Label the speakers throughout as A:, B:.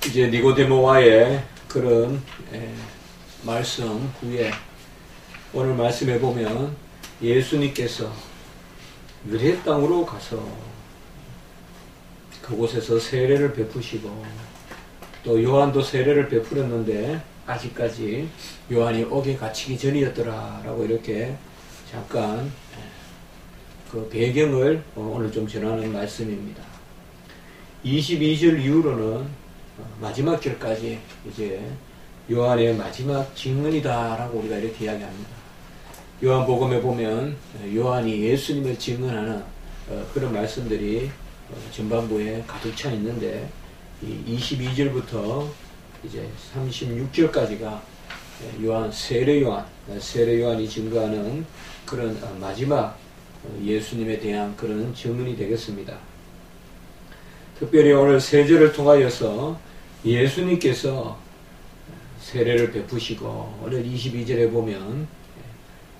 A: 이제 니고데모와의 그런 말씀 후에 오늘 말씀해 보면 예수님께서 유대 땅으로 가서 그곳에서 세례를 베푸시고 또 요한도 세례를 베풀었는데 아직까지 요한이 옥에 갇히기 전이었더라 라고 이렇게 잠깐 그 배경을 오늘 좀 전하는 말씀입니다. 22절 이후로는 마지막 절까지 이제 요한의 마지막 증언이다 라고 우리가 이렇게 이야기합니다. 요한복음에 보면 요한이 예수님을 증언하는 그런 말씀들이 전반부에 가득 차 있는데 이 22절부터 이제 36절까지가 세례 요한이 증거하는 그런 마지막 예수님에 대한 그런 증언이 되겠습니다. 특별히 오늘 세절을 통하여서 예수님께서 세례를 베푸시고 오늘 22절에 보면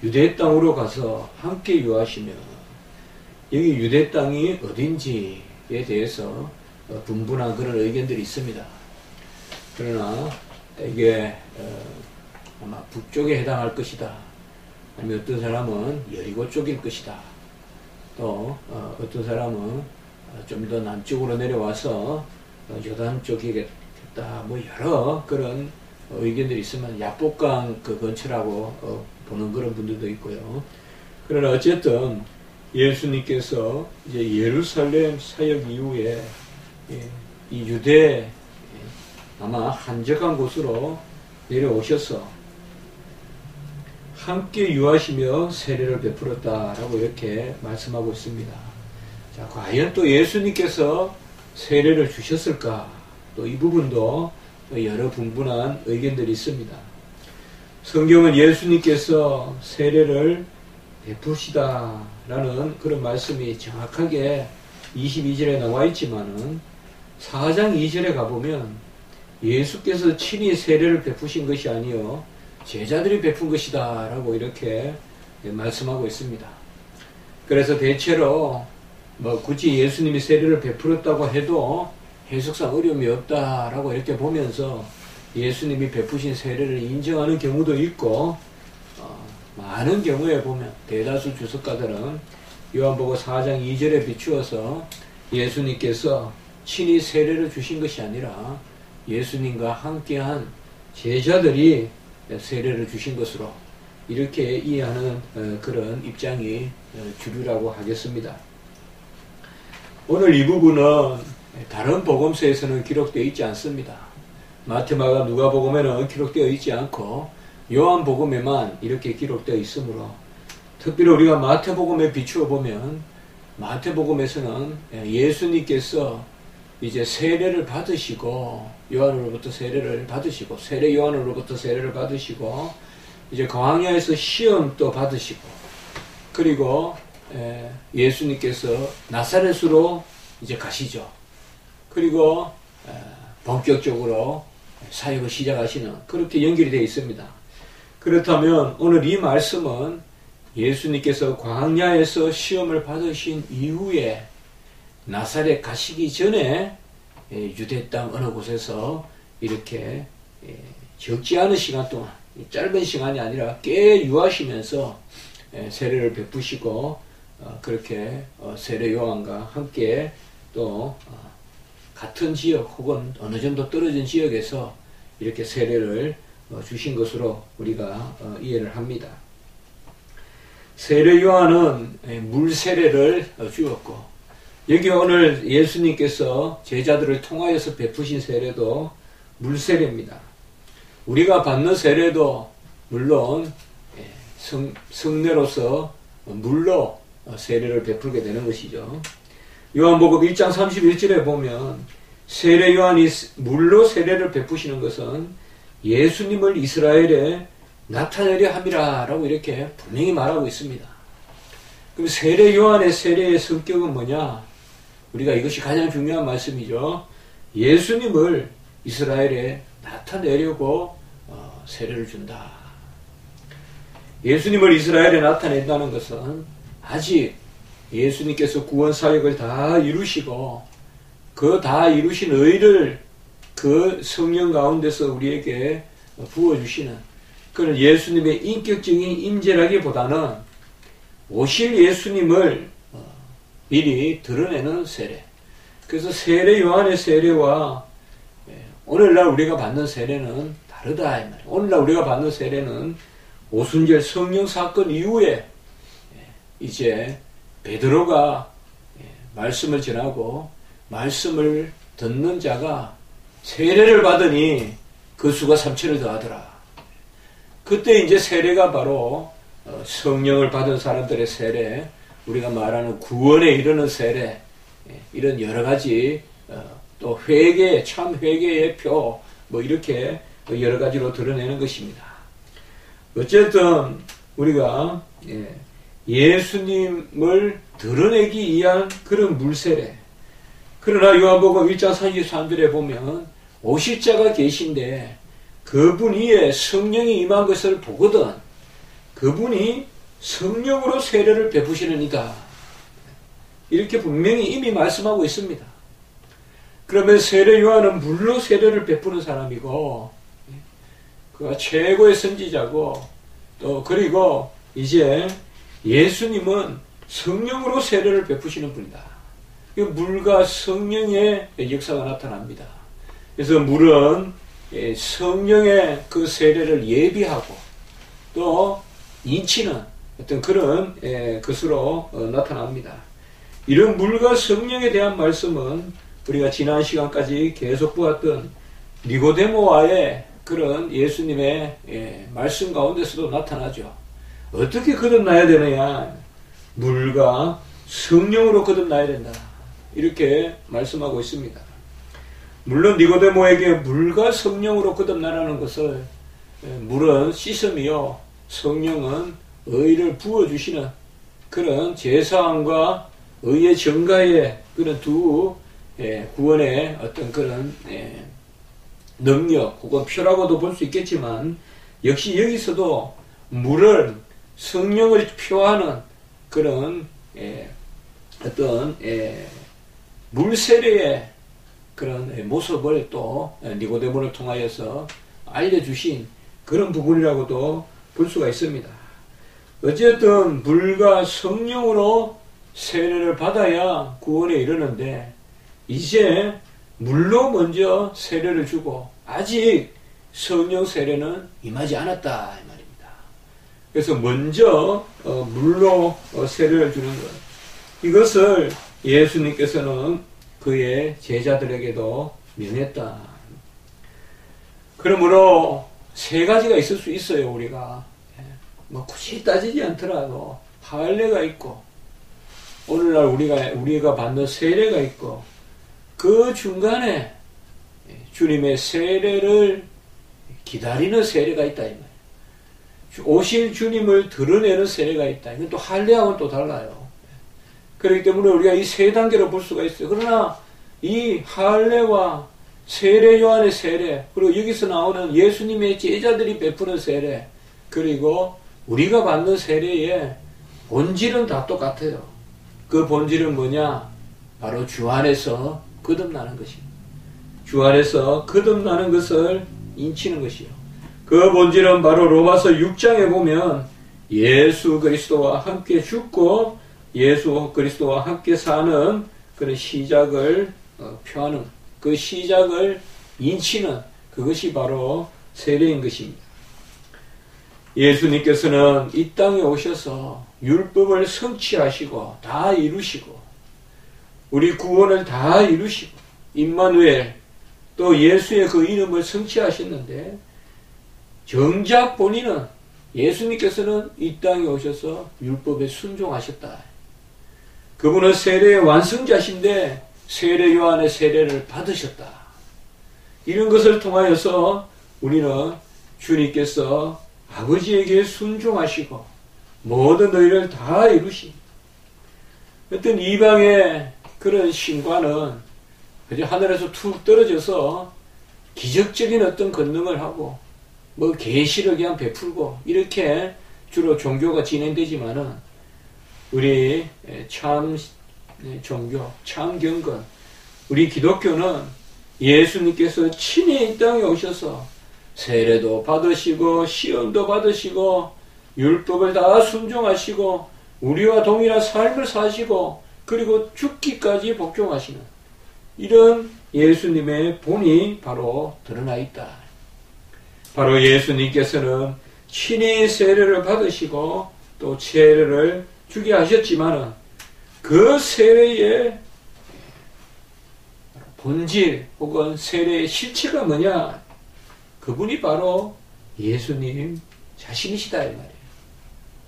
A: 유대 땅으로 가서 함께 유하시며 여기 유대 땅이 어딘지에 대해서 분분한 그런 의견들이 있습니다. 그러나 이게 아마 북쪽에 해당할 것이다. 아니면 어떤 사람은 여리고 쪽일 것이다. 또 어떤 사람은 좀 더 남쪽으로 내려와서 요단 쪽이겠다. 뭐 여러 그런 의견들이 있으면 야복강 그 근처라고 보는 그런 분들도 있고요. 그러나 어쨌든 예수님께서 이제 예루살렘 사역 이후에 이 유대 아마 한적한 곳으로 내려오셔서 함께 유하시며 세례를 베풀었다라고 이렇게 말씀하고 있습니다. 자, 과연 또 예수님께서 세례를 주셨을까? 또 이 부분도 여러 분분한 의견들이 있습니다. 성경은 예수님께서 세례를 베푸시다라는 그런 말씀이 정확하게 22절에 나와 있지만은 4장 2절에 가보면 예수께서 친히 세례를 베푸신 것이 아니요 제자들이 베푼 것이다 라고 이렇게 말씀하고 있습니다. 그래서 대체로 뭐 굳이 예수님이 세례를 베풀었다고 해도 해석상 어려움이 없다라고 이렇게 보면서 예수님이 베푸신 세례를 인정하는 경우도 있고 많은 경우에 보면 대다수 주석가들은 요한복음 4장 2절에 비추어서 예수님께서 친히 세례를 주신 것이 아니라 예수님과 함께한 제자들이 세례를 주신 것으로 이렇게 이해하는 그런 입장이 주류라고 하겠습니다. 오늘 이 부분은 다른 복음서에서는 기록되어 있지 않습니다. 마태, 마가, 누가복음에는 기록되어 있지 않고 요한복음에만 이렇게 기록되어 있으므로 특별히 우리가 마태복음에 비추어 보면 마태복음에서는 예수님께서 이제 세례를 받으시고 요한으로부터 세례를 받으시고 세례 요한으로부터 세례를 받으시고 이제 광야에서 시험도 받으시고 그리고 예수님께서 나사렛으로 이제 가시죠. 그리고 본격적으로 사역을 시작하시는 그렇게 연결이 되어 있습니다. 그렇다면 오늘 이 말씀은 예수님께서 광야에서 시험을 받으신 이후에 나사렛 가시기 전에 유대 땅 어느 곳에서 이렇게 적지 않은 시간 동안 짧은 시간이 아니라 꽤 유하시면서 세례를 베푸시고 그렇게 세례 요한과 함께 또 같은 지역 혹은 어느 정도 떨어진 지역에서 이렇게 세례를 주신 것으로 우리가 이해를 합니다. 세례 요한은 물 세례를 주었고 여기 오늘 예수님께서 제자들을 통하여서 베푸신 세례도 물 세례입니다. 우리가 받는 세례도 물론 성례로서 물로 세례를 베풀게 되는 것이죠. 요한복음 1장 31절에 보면 세례 요한이 물로 세례를 베푸시는 것은 예수님을 이스라엘에 나타내려 함이라 라고 이렇게 분명히 말하고 있습니다. 그럼 세례 요한의 세례의 성격은 뭐냐? 우리가 이것이 가장 중요한 말씀이죠. 예수님을 이스라엘에 나타내려고 세례를 준다. 예수님을 이스라엘에 나타낸다는 것은 아직 예수님께서 구원 사역을 다 이루시고 그 다 이루신 의를 그 성령 가운데서 우리에게 부어주시는 그런 예수님의 인격적인 임재라기보다는 오실 예수님을 미리 드러내는 세례. 그래서 세례 요한의 세례와 오늘날 우리가 받는 세례는 다르다 이 말이에요. 오늘날 우리가 받는 세례는 오순절 성령 사건 이후에 이제 베드로가 말씀을 전하고 말씀을 듣는 자가 세례를 받으니 그 수가 3천을 더하더라. 그때 이제 세례가 바로 성령을 받은 사람들의 세례, 우리가 말하는 구원에 이르는 세례, 이런 여러 가지 또 회개, 참 회개의 표, 뭐 이렇게 여러 가지로 드러내는 것입니다. 어쨌든 우리가 예수님을 드러내기 위한 그런 물세례. 그러나 요한복음 1장 33절에 보면 오실 자가 계신데 그분 위에 성령이 임한 것을 보거든 그분이 성령으로 세례를 베푸시는 이다. 이렇게 분명히 이미 말씀하고 있습니다. 그러면 세례 요한은 물로 세례를 베푸는 사람이고 그가 최고의 선지자고 또 그리고 이제 예수님은 성령으로 세례를 베푸시는 분이다. 물과 성령의 역사가 나타납니다. 그래서 물은 성령의 그 세례를 예비하고 또 인치는 어떤 그런 것으로 나타납니다. 이런 물과 성령에 대한 말씀은 우리가 지난 시간까지 계속 보았던 니고데모와의 그런 예수님의 말씀 가운데서도 나타나죠. 어떻게 거듭나야 되느냐? 물과 성령으로 거듭나야 된다. 이렇게 말씀하고 있습니다. 물론 니고데모에게 물과 성령으로 거듭나라는 것을 물은 씻음이요 성령은 의를 부어주시는 그런 제사함과 의의 증가의 그런 두 구원의 어떤 그런 능력 혹은 표라고도 볼 수 있겠지만 역시 여기서도 물을 성령을 표하는 그런 어떤 물세례의 그런 모습을 또 니고데모를 통하여서 알려주신 그런 부분이라고도 볼 수가 있습니다. 어쨌든 물과 성령으로 세례를 받아야 구원에 이르는데 이제 물로 먼저 세례를 주고 아직 성령 세례는 임하지 않았다 이 말입니다. 그래서 먼저 물로 세례를 주는 것, 이것을 예수님께서는 그의 제자들에게도 명했다. 그러므로 세 가지가 있을 수 있어요. 우리가 뭐 굳이 따지지 않더라도 할례가 있고 오늘날 우리가 받는 세례가 있고 그 중간에 주님의 세례를 기다리는 세례가 있다 이 말이에요. 오실 주님을 드러내는 세례가 있다. 이건 또 할례하고는 또 달라요. 그렇기 때문에 우리가 이 세 단계로 볼 수가 있어요. 그러나 이 할례와 세례 요한의 세례, 그리고 여기서 나오는 예수님의 제자들이 베푸는 세례, 그리고 우리가 받는 세례의 본질은 다 똑같아요. 그 본질은 뭐냐? 바로 주 안에서 거듭나는 것입니다. 주 안에서 거듭나는 것을 인치는 것이요. 그 본질은 바로 로마서 6장에 보면 예수 그리스도와 함께 죽고 예수 그리스도와 함께 사는 그런 시작을 표하는, 그 시작을 인치는 그것이 바로 세례인 것입니다. 예수님께서는 이 땅에 오셔서 율법을 성취하시고 다 이루시고 우리 구원을 다 이루시고 임마누엘 또 예수의 그 이름을 성취하셨는데 정작 본인은 예수님께서는 이 땅에 오셔서 율법에 순종하셨다. 그분은 세례의 완성자신데 세례 요한의 세례를 받으셨다. 이런 것을 통하여서 우리는 주님께서 아버지에게 순종하시고 모든 너희를 다 이루신 어떤 이방의 그런 신과는 그저 하늘에서 툭 떨어져서 기적적인 어떤 권능을 하고 뭐 계시를 그냥 베풀고 이렇게 주로 종교가 진행되지만은 우리 참 종교, 참 경건, 우리 기독교는 예수님께서 친히 이 땅에 오셔서 세례도 받으시고 시험도 받으시고 율법을 다 순종하시고 우리와 동일한 삶을 사시고 그리고 죽기까지 복종하시는 이런 예수님의 본이 바로 드러나 있다. 바로 예수님께서는 친히 세례를 받으시고 또 세례를 주게 하셨지만 그 세례의 본질 혹은 세례의 실체가 뭐냐? 그분이 바로 예수님 자신이시다 이 말이에요.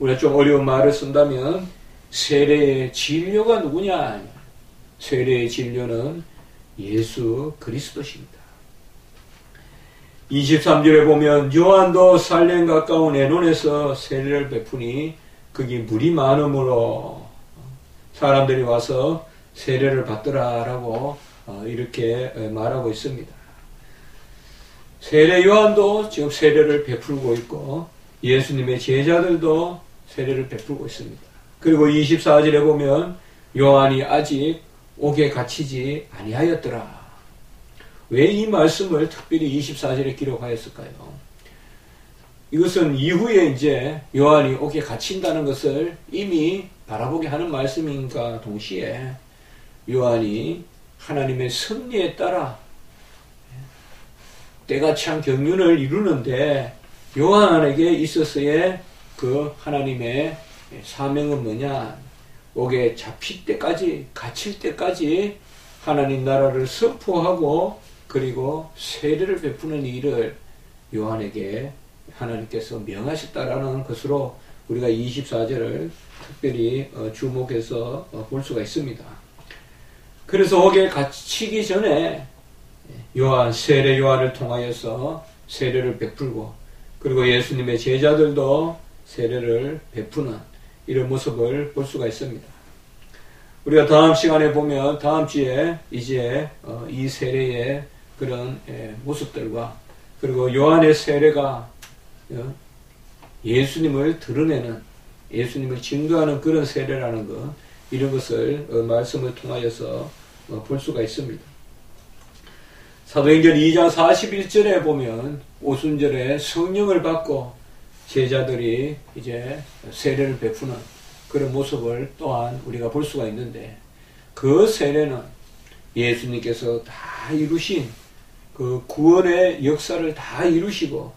A: 우리가 좀 어려운 말을 쓴다면 세례의 진료가 누구냐? 세례의 진료는 예수 그리스도십니다. 23절에 보면 요한도 살렘 가까운 에논에서 세례를 베푸니 거기 물이 많으므로 사람들이 와서 세례를 받더라라고 이렇게 말하고 있습니다. 세례 요한도 지금 세례를 베풀고 있고 예수님의 제자들도 세례를 베풀고 있습니다. 그리고 24절에 보면 요한이 아직 옥에 갇히지 아니하였더라. 왜 이 말씀을 특별히 24절에 기록하였을까요? 이것은 이후에 이제 요한이 옥에 갇힌다는 것을 이미 바라보게 하는 말씀인가 동시에 요한이 하나님의 섭리에 따라 때가 찬 경륜을 이루는데 요한에게 있어서의 그 하나님의 사명은 뭐냐? 옥에 잡힐 때까지, 갇힐 때까지 하나님 나라를 선포하고 그리고 세례를 베푸는 일을 요한에게 하나님께서 명하셨다라는 것으로 우리가 24절을 특별히 주목해서 볼 수가 있습니다. 그래서 옥에 갇히기 전에 세례 요한을 통하여서 세례를 베풀고 그리고 예수님의 제자들도 세례를 베푸는 이런 모습을 볼 수가 있습니다. 우리가 다음 시간에 보면 다음 주에 이제 이 세례의 그런 모습들과 그리고 요한의 세례가 예수님을 드러내는 예수님을 증거하는 그런 세례라는 것 이런 것을 말씀을 통하여서 볼 수가 있습니다. 사도행전 2장 41절에 보면 오순절에 성령을 받고 제자들이 이제 세례를 베푸는 그런 모습을 또한 우리가 볼 수가 있는데 그 세례는 예수님께서 다 이루신 그 구원의 역사를 다 이루시고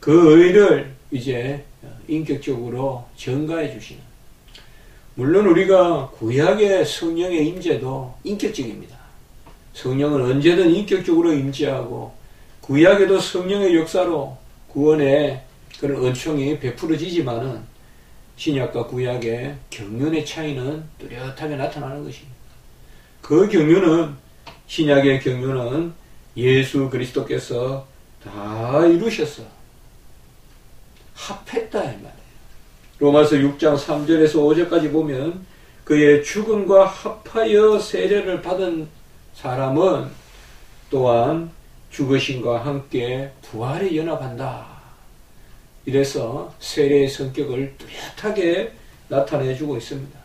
A: 그 의를 이제 인격적으로 전가해 주시는 물론 우리가 구약의 성령의 임재도 인격적입니다. 성령은 언제든 인격적으로 임재하고 구약에도 성령의 역사로 구원의 그런 은총이 베풀어지지만은 신약과 구약의 경륜의 차이는 뚜렷하게 나타나는 것입니다. 그 경륜은 신약의 경륜은 예수 그리스도께서 다 이루셔서 합했다 이 말이에요. 로마서 6장 3절에서 5절까지 보면 그의 죽음과 합하여 세례를 받은 사람은 또한 죽으심과 함께 부활에 연합한다. 이래서 세례의 성격을 뚜렷하게 나타내주고 있습니다.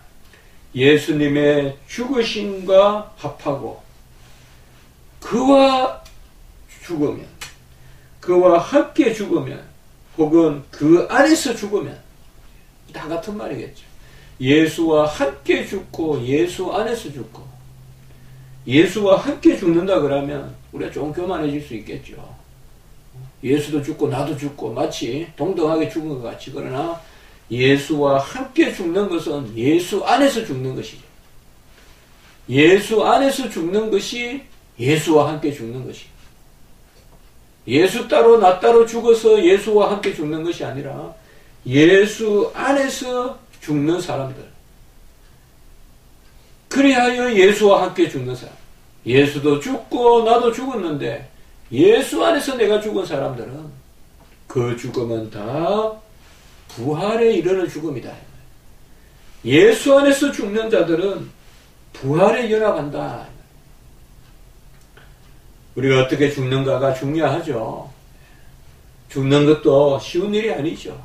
A: 예수님의 죽으심과 합하고 그와 죽으면 그와 함께 죽으면 혹은 그 안에서 죽으면 다 같은 말이겠죠. 예수와 함께 죽고 예수 안에서 죽고 예수와 함께 죽는다 그러면 우리가 좀 교만해질 수 있겠죠. 예수도 죽고 나도 죽고 마치 동등하게 죽은 것 같이. 그러나 예수와 함께 죽는 것은 예수 안에서 죽는 것이죠. 예수 안에서 죽는 것이 예수와 함께 죽는 것이죠. 예수 따로 나 따로 죽어서 예수와 함께 죽는 것이 아니라 예수 안에서 죽는 사람들. 그리하여 예수와 함께 죽는 사람. 예수도 죽고 나도 죽었는데 예수 안에서 내가 죽은 사람들은 그 죽음은 다 부활에 이르는 죽음이다. 예수 안에서 죽는 자들은 부활에 연합한다. 우리가 어떻게 죽는가가 중요하죠. 죽는 것도 쉬운 일이 아니죠.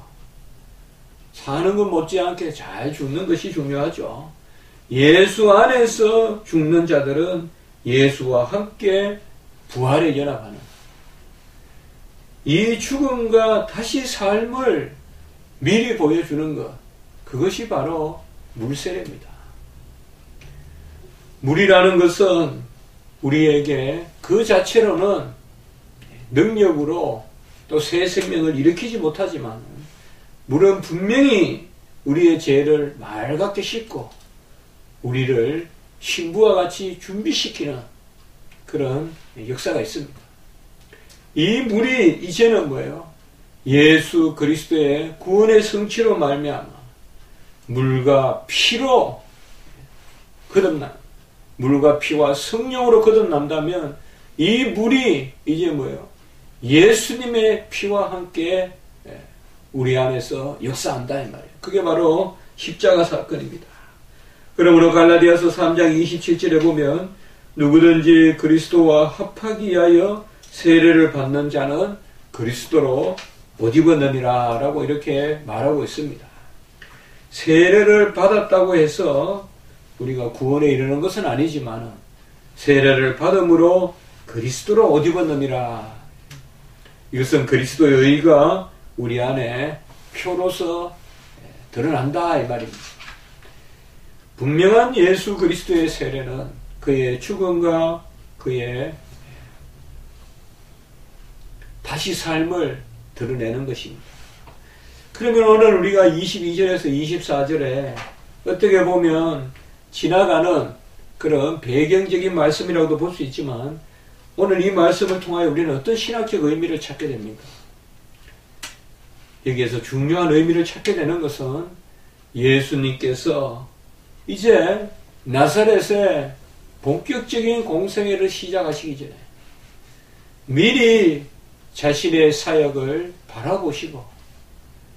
A: 사는 것 못지않게 잘 죽는 것이 중요하죠. 예수 안에서 죽는 자들은 예수와 함께 부활에 연합하는 이 죽음과 다시 삶을 미리 보여주는 것, 그것이 바로 물세례입니다. 물이라는 것은 우리에게 그 자체로는 능력으로 또 새 생명을 일으키지 못하지만 물은 분명히 우리의 죄를 맑게 씻고 우리를 신부와 같이 준비시키는 그런 역사가 있습니다. 이 물이 이제는 뭐예요? 예수 그리스도의 구원의 성취로 말미암아 물과 피로 거듭나 물과 피와 성령으로 거듭난다면 이 물이 이제 뭐예요? 예수님의 피와 함께 우리 안에서 역사한다 이 말이에요. 그게 바로 십자가 사건입니다. 그러므로 갈라디아서 3장 27절에 보면 누구든지 그리스도와 합하기 위하여 세례를 받는 자는 그리스도로 옷 입었느니라 라고 이렇게 말하고 있습니다. 세례를 받았다고 해서 우리가 구원에 이르는 것은 아니지만 세례를 받음으로 그리스도로 옷 입었느니라. 이것은 그리스도의 의가 우리 안에 표로서 드러난다 이 말입니다. 분명한 예수 그리스도의 세례는 그의 죽음과 그의 다시 삶을 드러내는 것입니다. 그러면 오늘 우리가 22절에서 24절에 어떻게 보면 지나가는 그런 배경적인 말씀이라고도 볼 수 있지만 오늘 이 말씀을 통하여 우리는 어떤 신학적 의미를 찾게 됩니까? 여기에서 중요한 의미를 찾게 되는 것은 예수님께서 이제 나사렛의 본격적인 공생애를 시작하시기 전에 미리 자신의 사역을 바라보시고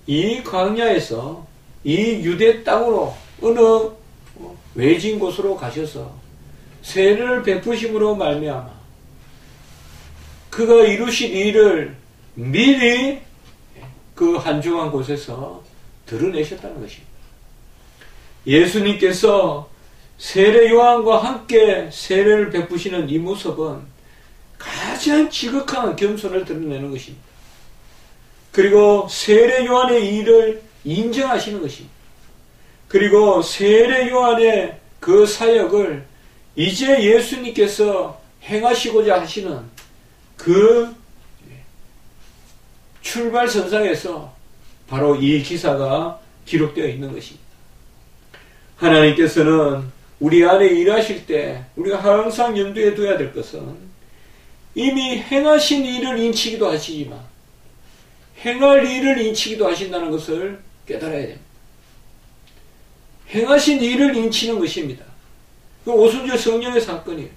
A: 이 광야에서 이 유대 땅으로 어느 외진 곳으로 가셔서 세례를 베푸심으로 말미암아 그가 이루신 일을 미리 그 한중한 곳에서 드러내셨다는 것입니다. 예수님께서 세례 요한과 함께 세례를 베푸시는 이 모습은 가장 지극한 겸손을 드러내는 것입니다. 그리고 세례 요한의 일을 인정하시는 것입니다. 그리고 세례 요한의 그 사역을 이제 예수님께서 행하시고자 하시는 그 출발선상에서 바로 이 기사가 기록되어 있는 것입니다. 하나님께서는 우리 안에 일하실 때 우리가 항상 염두에 둬야 될 것은 이미 행하신 일을 인치기도 하시지만 행할 일을 인치기도 하신다는 것을 깨달아야 됩니다. 행하신 일을 인치는 것입니다. 그 오순절 성령의 사건이에요.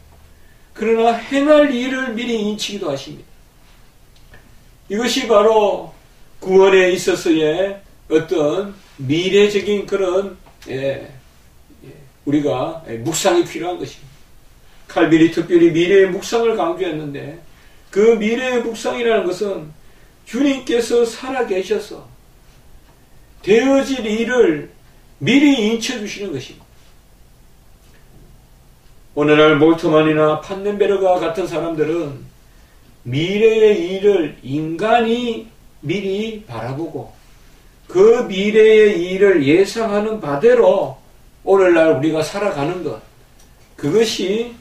A: 그러나 행할 일을 미리 인치기도 하십니다. 이것이 바로 구원에 있어서의 어떤 미래적인 그런 우리가 묵상이 필요한 것입니다. 칼빈이 특별히 미래의 묵상을 강조했는데 그 미래의 묵상이라는 것은 주님께서 살아계셔서 되어질 일을 미리 인쳐주시는 것입니다. 오늘날 몰트만이나 판넨베르가 같은 사람들은 미래의 일을 인간이 미리 바라보고 그 미래의 일을 예상하는 바대로 오늘날 우리가 살아가는 것, 그것이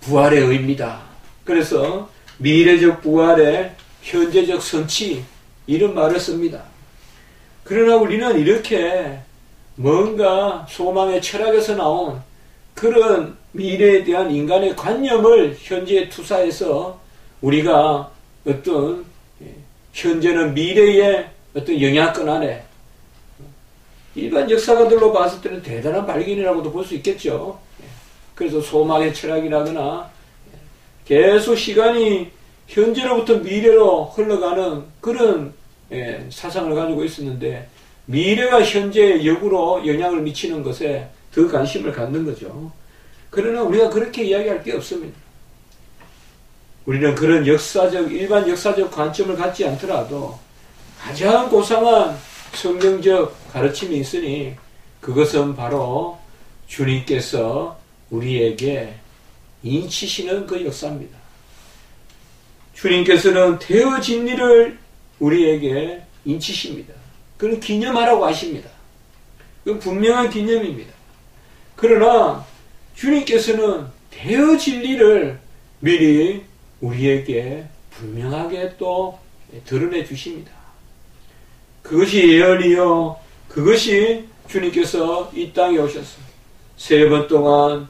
A: 부활의 의미다. 그래서 미래적 부활의 현재적 성취, 이런 말을 씁니다. 그러나 우리는 이렇게 뭔가 소망의 철학에서 나온 그런 미래에 대한 인간의 관념을 현재에 투사해서 우리가 어떤 현재는 미래의 어떤 영향권 안에 일반 역사가들로 봤을 때는 대단한 발견이라고도 볼 수 있겠죠. 그래서 소망의 철학이라거나 계속 시간이 현재로부터 미래로 흘러가는 그런 사상을 가지고 있었는데 미래가 현재의 역으로 영향을 미치는 것에 더 관심을 갖는 거죠. 그러나 우리가 그렇게 이야기할 게 없습니다. 우리는 그런 일반 역사적 관점을 갖지 않더라도 가장 고상한 성경적 가르침이 있으니 그것은 바로 주님께서 우리에게 인치시는 그 역사입니다. 주님께서는 되어진 일을 우리에게 인치십니다. 그건 기념하라고 하십니다. 그건 분명한 기념입니다. 그러나 주님께서는 되어질 일을 미리 우리에게 분명하게 또 드러내 주십니다. 그것이 예언이요, 그것이 주님께서 이 땅에 오셔서 3번 동안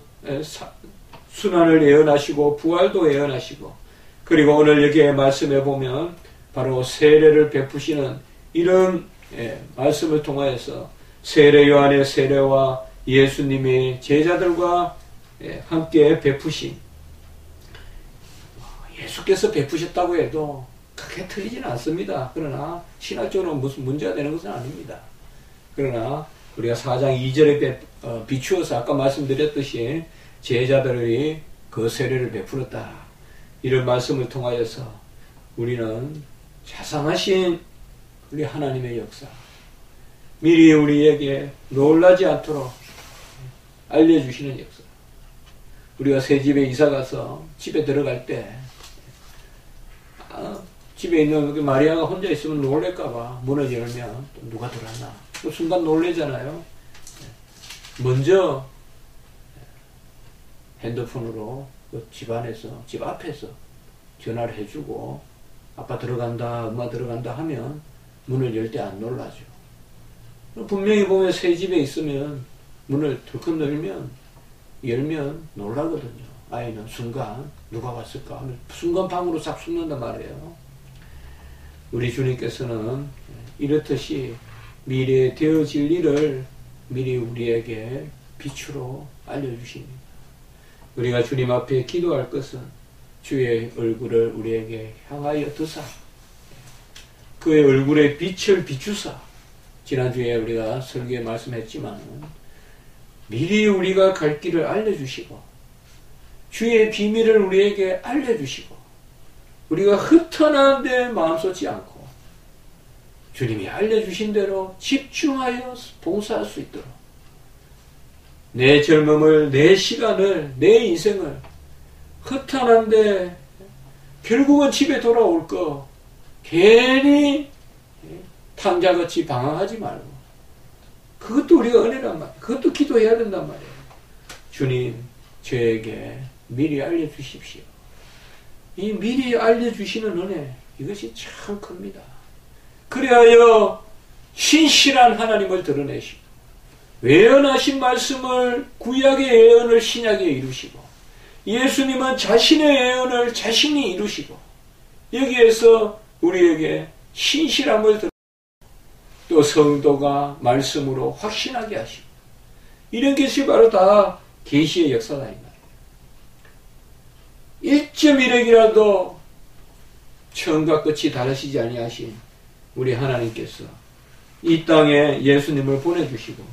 A: 순환을 예언하시고 부활도 예언하시고, 그리고 오늘 여기에 말씀해 보면 바로 세례를 베푸시는 이런 말씀을 통하여서 세례 요한의 세례와 예수님의 제자들과 함께 베푸신, 예수께서 베푸셨다고 해도 크게 틀리지는 않습니다. 그러나 신학적으로 무슨 문제가 되는 것은 아닙니다. 그러나 우리가 4장 2절에 비추어서 아까 말씀드렸듯이 제자들이 그 세례를 베풀었다, 이런 말씀을 통하여서 우리는 자상하신 우리 하나님의 역사, 미리 우리에게 놀라지 않도록 알려주시는 역사. 우리가 새 집에 이사가서 집에 들어갈 때 집에 있는 마리아가 혼자 있으면 놀랄까봐 문을 열면 또 누가 들어왔나, 또 순간 놀래잖아요. 먼저 핸드폰으로 집 안에서, 집 앞에서 전화를 해주고 아빠 들어간다, 엄마 들어간다 하면 문을 열 때 안 놀라죠. 분명히 보면 새 집에 있으면 문을 덜컥 열면 놀라거든요. 아이는 순간 누가 왔을까 하면 순간 방으로 싹 숨는단 말이에요. 우리 주님께서는 이렇듯이 미래에 되어질 일을 미리 우리에게 빛으로 알려주십니다. 우리가 주님 앞에 기도할 것은 주의 얼굴을 우리에게 향하여 드사 그의 얼굴의 빛을 비추사, 지난주에 우리가 설교에 말씀했지만 미리 우리가 갈 길을 알려주시고 주의 비밀을 우리에게 알려주시고 우리가 흩어나는데 마음 쏟지 않고 주님이 알려주신 대로 집중하여 봉사할 수 있도록 내 젊음을, 내 시간을, 내 인생을 흩어나는데 결국은 집에 돌아올 거 괜히 탕자같이 방황하지 말고, 그것도 우리가 은혜란 말이에요. 그것도 기도해야 된단 말이에요. 주님, 저에게 미리 알려주십시오. 이 미리 알려주시는 은혜, 이것이 참 큽니다. 그리하여 신실한 하나님을 드러내시고 예언하신 말씀을, 구약의 예언을 신약에 이루시고 예수님은 자신의 예언을 자신이 이루시고 여기에서 우리에게 신실함을 드러내시고 또 성도가 말씀으로 확신하게 하시고, 이런 것이 바로 다 계시의 역사다 이 말이에요. 1.1핵이라도 처음과 끝이 다르시지 아니하신 우리 하나님께서 이 땅에 예수님을 보내주시고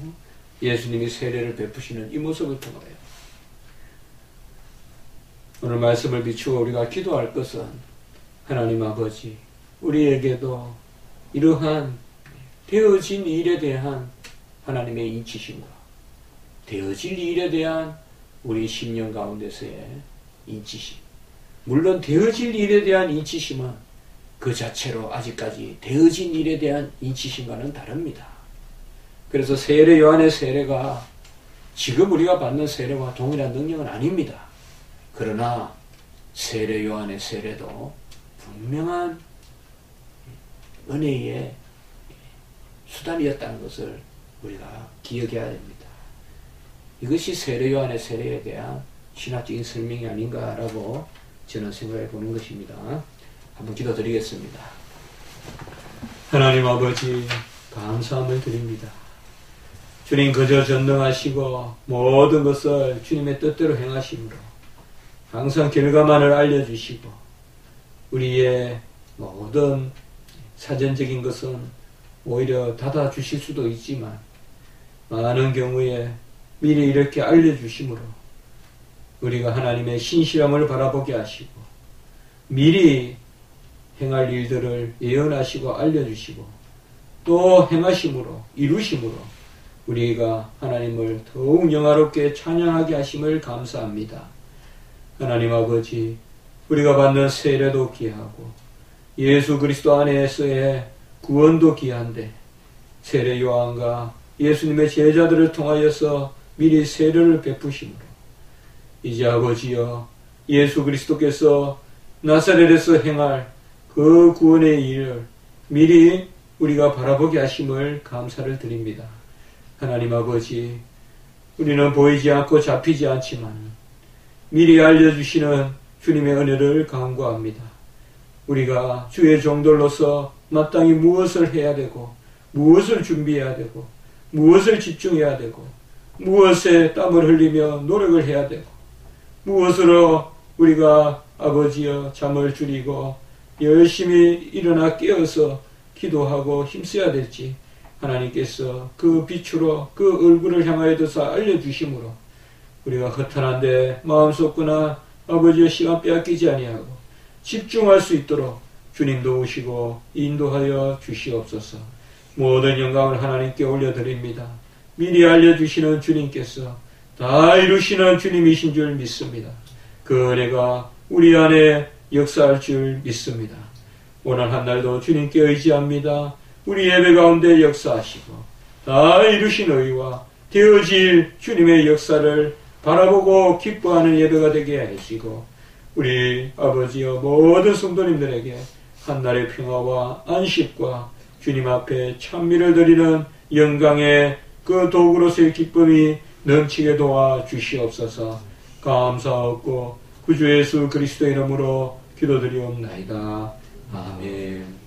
A: 예수님이 세례를 베푸시는 이 모습을 통하여 오늘 말씀을 비추어 우리가 기도할 것은, 하나님 아버지, 우리에게도 이러한 되어진 일에 대한 하나님의 인치심과 되어질 일에 대한 우리 심령 가운데서의 인치심, 물론 되어질 일에 대한 인치심은 그 자체로 아직까지 되어진 일에 대한 인치심과는 다릅니다. 그래서 세례 요한의 세례가 지금 우리가 받는 세례와 동일한 능력은 아닙니다. 그러나 세례 요한의 세례도 분명한 은혜의 수단이었다는 것을 우리가 기억해야 됩니다. 이것이 세례 요한의 세례에 대한 신학적인 설명이 아닌가라고 저는 생각해 보는 것입니다. 한번 기도드리겠습니다. 하나님 아버지, 감사함을 드립니다. 주님 그저 전능하시고 모든 것을 주님의 뜻대로 행하심으로 항상 결과만을 알려주시고 우리의 모든 사전적인 것은 오히려 닫아주실 수도 있지만 많은 경우에 미리 이렇게 알려주심으로 우리가 하나님의 신실함을 바라보게 하시고 미리 행할 일들을 예언하시고 알려주시고 또 행하심으로, 이루심으로 우리가 하나님을 더욱 영화롭게 찬양하게 하심을 감사합니다. 하나님 아버지, 우리가 받는 세례도 귀하고 예수 그리스도 안에서의 구원도 귀한데 세례 요한과 예수님의 제자들을 통하여서 미리 세례를 베푸심으로 이제 아버지여 예수 그리스도께서 나사렛에서 행할 그 구원의 일을 미리 우리가 바라보게 하심을 감사를 드립니다. 하나님 아버지, 우리는 보이지 않고 잡히지 않지만 미리 알려주시는 주님의 은혜를 간구합니다. 우리가 주의 종들로서 마땅히 무엇을 해야 되고 무엇을 준비해야 되고 무엇을 집중해야 되고 무엇에 땀을 흘리며 노력을 해야 되고 무엇으로 우리가 아버지여 잠을 줄이고 열심히 일어나 깨어서 기도하고 힘써야 될지 하나님께서 그 빛으로 그 얼굴을 향하여서 알려주심으로 우리가 허탄한데 마음 쏟거나 아버지의 시간 빼앗기지 아니하고 집중할 수 있도록 주님 도우시고 인도하여 주시옵소서. 모든 영광을 하나님께 올려드립니다. 미리 알려주시는 주님께서 다 이루시는 주님이신 줄 믿습니다. 그 은혜가 우리 안에 역사할 줄 믿습니다. 오늘 한 날도 주님께 의지합니다. 우리 예배 가운데 역사하시고 다 이루신 의와 되어질 주님의 역사를 바라보고 기뻐하는 예배가 되게 하시고 우리 아버지여 모든 성도님들에게 한날의 평화와 안식과 주님 앞에 찬미를 드리는 영광의 그 도구로서의 기쁨이 넘치게 도와 주시옵소서. 감사하고 구주 예수 그리스도의 이름으로 기도드리옵나이다. 아멘.